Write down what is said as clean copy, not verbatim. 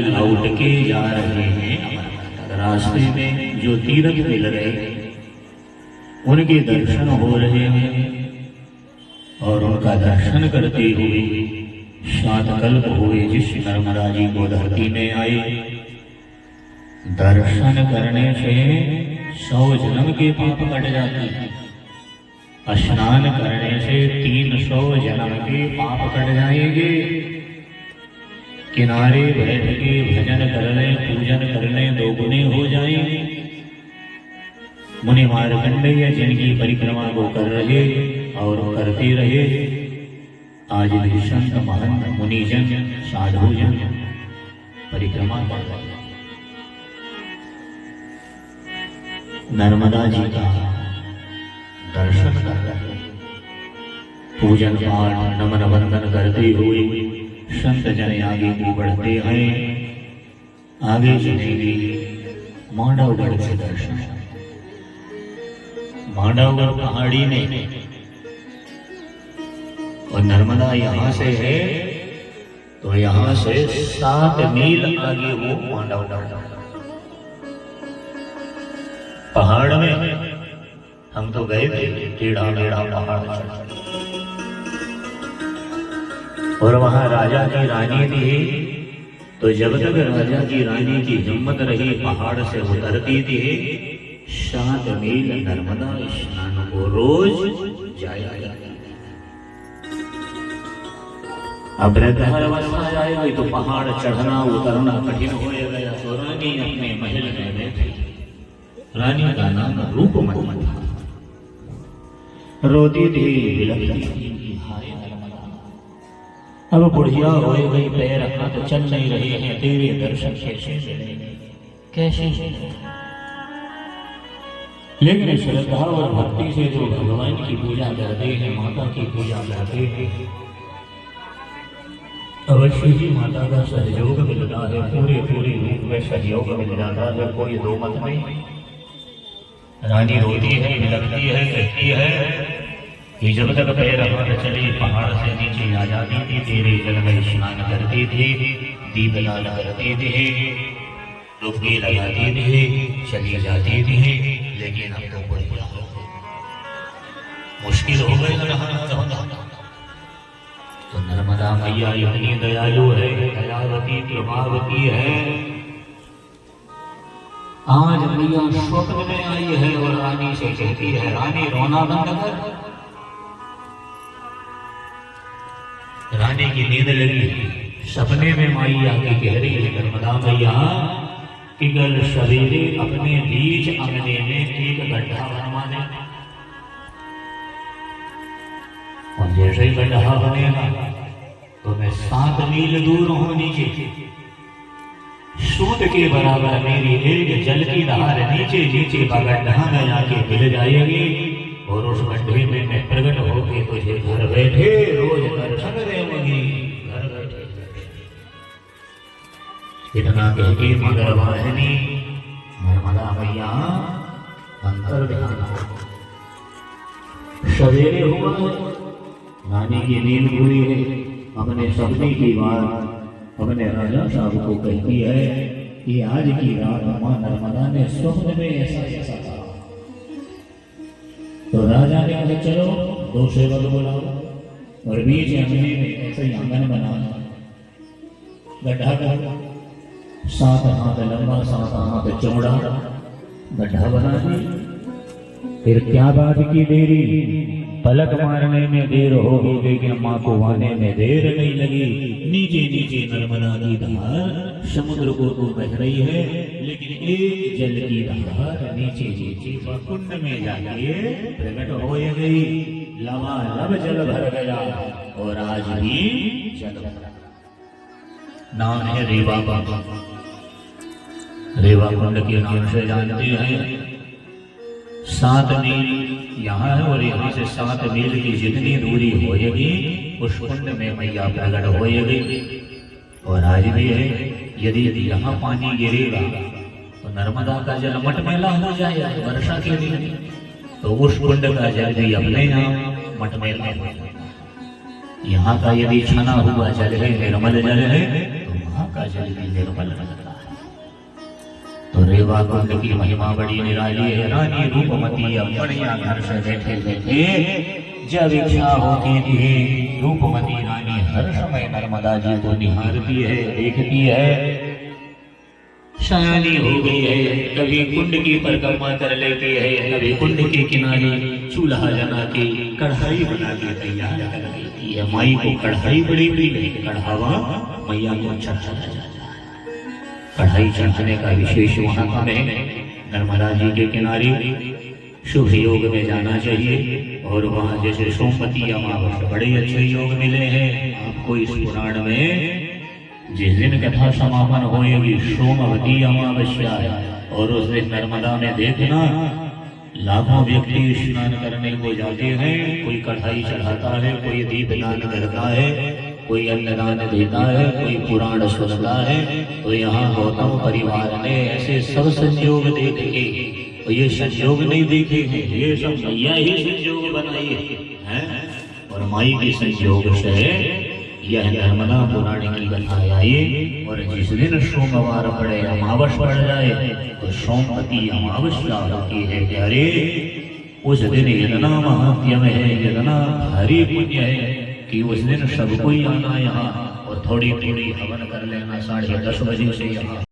लौट के जा रहे हैं। रास्ते में जो तीर्थ मिल रहे उनके दर्शन हो रहे हैं और उनका दर्शन करते हुए 7 कल्प हुए जिस नर्मदा जी को धरती में आए। दर्शन करने से 100 जन्म के पाप कट जाते हैं। स्नान करने से 300 जन्म के पाप कट जाएंगे। किनारे बैठ के भजन कर लें, पूजन कर लें, 2 गुने हो जाएंगे। मुनि मार्कंडेय जिनकी परिक्रमा को कर रहे और करते रहे, आज भी संत महंत मुनिजन साधुजन परिक्रमा कर रहे। नर्मदा जी का दर्शन कर रहे, पूजन पाठ नमन वंदन करते हुए संत जन आगे भी बढ़ते हैं। आगे चलेंगे मांडवगढ़ के दर्शन। मांडवगढ़ पहाड़ी में और नर्मदा यहाँ से है तो यहाँ से 7 मील आगे वो मांडवगढ़ पहाड़ में हम तो गए थे। टेढ़ा मेढ़ा पहाड़ और वहां राजा की रानी थी। तो जब तक राजा की रानी की हिम्मत रही पहाड़ से उतरती थी। 7 मील नर्मदा स्नान को रोज जाया। अब वृद्धावस्था जाएगी तो पहाड़ चढ़ना उतरना कठिन हो गया। तो रानी अपने महल में बैठी। रानी का नाम रूपमती था। रोती थी, बिलखती थी, हाय नर्मदा, अब बुढ़िया हो गई, पैर हाथ चल नहीं रहे हैं, तेरे दर्शन कैसे मिलेंगे, कैसे। लेकिन श्रद्धा और भक्ति से जो भगवान की पूजा करते हैं, माता की पूजा करते हैं, अवश्य ही माता का सहयोग मिलता है। पूरे रूप में सहयोग मिल जाता है, कोई दो मत नहीं। रानी रोती है, बिलखती है, कहती है कि जब तक पैर हाथ चले पहाड़ से नीचे आ जाती थी, तेरे जल में स्नान करती थी, दीप लगाती थी, डुबकी लगाती थी, चली जाती थी। लेकिन अब तो बढ़िया हो गई, मुश्किल हो गई रहना। तो नर्मदा मैया इतनी दयालु है, दयावती प्रभावती है। आज मैया स्वप्न में आई है और रानी से कहती है, रानी रोना बंद कर। रानी की नींद लगी। सपने में माई आके कह रही है, नर्मदा मैया कि कल सवेरे अपने बीच अंगने में एक गड्ढा बनवा दे। और जैसे ही गड्ढा बनेगा तो मैं 7 मील दूर हूं नीचे, सूत के बराबर मेरी एक जल की धार नीचे नीचे गड्ढा में जाके मिल जाएगी और उस गड्ढे में मैं प्रकट होके तुझे घर बैठे रोज दर्शन देंगी। घर बैठे इतना कह के मगर वाहिनी नर्मदा मैया अंतर ध्यान हो। सवेरे हुआ, रानी की नींद हुई है, अपने सपने की बात अपने राजा साहब को कहती है कि आज की रात मां नर्मदा ने स्वप्न में ऐसा कहा। तो राजा ने कहा चलो 2 सेवक बुलाओ और बीच अंगने में ऐसे ही आंगन बनाना, गड्ढा कर 7 हाथ लंबा 7 हाथ चौड़ा गड्ढा बना दी। फिर क्या बात की देरी, पलक मारने में देर होगी लेकिन माँ को आने में देर नहीं लगी। नीचे नीचे नर्मदा की धार समुद्र को तो बह रही है, लेकिन एक जल की धार नीचे नीचे कुंड में जाके प्रकट हो गई। लबालब जल भर गया और आज भी जल भरा। नाम है रेवा कुंड। रेवा कुंड के नाम से जानते हैं। 7 मील यहाँ है और यहाँ से 7 मील की जितनी दूरी होएगी उस कुंड में मैया प्रकट होएगी। और आज भी है, यदि यहाँ पानी गिरेगा तो नर्मदा का जल मटमैला हो जाएगा वर्षा के लिए, तो उस कुंड का जल भी अपने यहाँ मटमैला हो जाएगा। यहाँ का यदि छना हुआ जल है, निर्मल जल है, तो वहाँ गंगा जल भी निर्मल लगता है। तो रेवा कुंड की महिमा बड़ी निराली है। रानी रूपमती अपने घर से बैठे बैठे जब इच्छा होती थी, रूपमती रानी हर समय नर्मदा जी को निहारती है, देखती है, सयानी हो गई है। कभी कुंड की परिक्रमा कर लेती है, कभी कुंड के किनारे चूल्हा जला के कढ़ाई बना के तैयार कर देती है। माई को कढ़ाई बड़ी प्रिय है, कढ़ावा मैया को चढ़ाया जाता है। कढ़ाई चढ़ाने का विशेष महत्व है। नर्मदा जी के किनारे शुभ योग में जाना चाहिए, और वहाँ जैसे सोमवती अमावस्या बड़े अच्छे योग मिले हैं आपको इस पुराण में। जिस दिन कथा समापन होएगी सोमवती अमावस्या है, और उस दिन नर्मदा में देखना लाखों व्यक्ति स्नान करने को जाते हैं। कोई कढ़ाई चढ़ाता है, कोई दीपदान करता है, कोई अन्नदान देता है, कोई पुराण सुनता है। तो यहाँ गौतम परिवार ने ऐसे सब संयोग देख के, तो ये संयोग नहीं देखे हैं, ये सब मैया ही संयोग बनाई है। और माई के संयोग से यह नर्मदा पुराण की कथा आई। और जिस दिन सोमवार पड़े, अमावस पड़ जाए, तो सोमवती अमावस्या होती है प्यारे। उस दिन इतना महात्म्य है, इतना भारी पुण्य है कि उस दिन सबको आना यहाँ और थोड़ी थोड़ी हवन कर लेना 10:30 बजे से यहाँ।